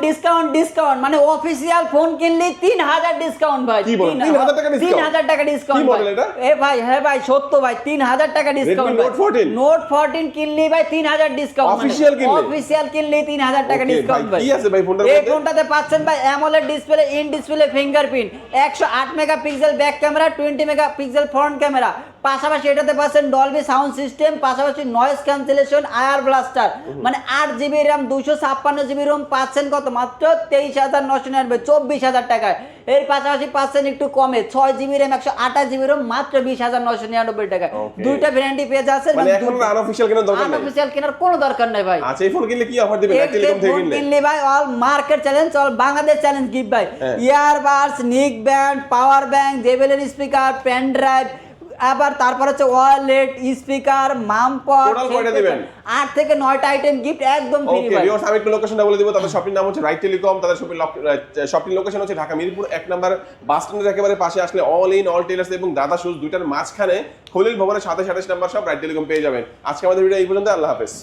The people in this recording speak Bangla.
ডিসকাউন্ট মানে অফিশিয়াল ফোন কিনলে 3000 ডিসকাউন্ট ভাই। কি বলেন 3000 টাকা ডিসকাউন্ট? 3000 টাকা ডিসকাউন্ট। কি মডেল এটা? ভাই হ্যাঁ ভাই সত্য ভাই 3000 টাকা ডিসকাউন্ট। নোট 14 কিনলে ভাই 3000 ডিসকাউন্ট। অফিশিয়াল কিনলে 3000 টাকা ডিসকাউন্ট ভাই। কি আছে ভাই ফোনটার মধ্যে? এই ফোনটাতে পাচ্ছেন ভাই AMOLED display, in display fingerprint, 108 megapixel back camera, 20 megapixel front camera, পাশাপাশি এটাতে পাচ্ছেন ডলবি সাউন্ড সিস্টেম, পাশাপাশি নয়েজ ক্যান্সেলেশন, আয়ার ব্লাস্টার, মানে 8GB RAM 256GB ROM পাচ্ছেন কত মাত্র 23999, 24000 টাকায়। এর পাশাপাশি পাচ্ছেন একটু কমে 6GB RAM 128GB ROM মাত্র 20999 টাকায়। দুইটা ভ্যারিয়েন্টই পেয়ে যাচ্ছেন। মানে এখন আনঅফিশিয়াল কেনার দরকার নাই। আনঅফিশিয়াল কেনার কোনো দরকার নাই ভাই। আচ্ছা এই ফোন কিনলে কি অফার দিবেন রাইট টেলিকম থেকে কিনলে? কিনলে ভাই all market challenge, all Bangladesh challenge gift ভাই। Earbuds, neck band, power bank, JBL speaker, pen drive, আবার তারপর হচ্ছে ওয়ালেট, স্পিকার, মামপট, টোটাল কয়টা দিবেন? 8 থেকে 9টা আইটেম গিফট একদম ফ্রি ভাই। ওকে ভিউয়ার্স আমি একটু লোকেশনটা বলে দিব। তাদের শপিং নাম হচ্ছে রাইট টেলিকম, তাদের শপিং লোকেশন হচ্ছে ঢাকা মিরপুর 1 নাম্বার বাস স্ট্যান্ডের একেবারে পাশে আসলে অল ইন অল টেলার্স এবং দাদা শুজ দুইটার মাঝখানে খলিল ভবনের 27 নাম্বার শপ রাইট টেলিকম পেয়ে যাবেন। আজকে আমাদের ভিডিও এই পর্যন্ত, আল্লাহ হাফেজ।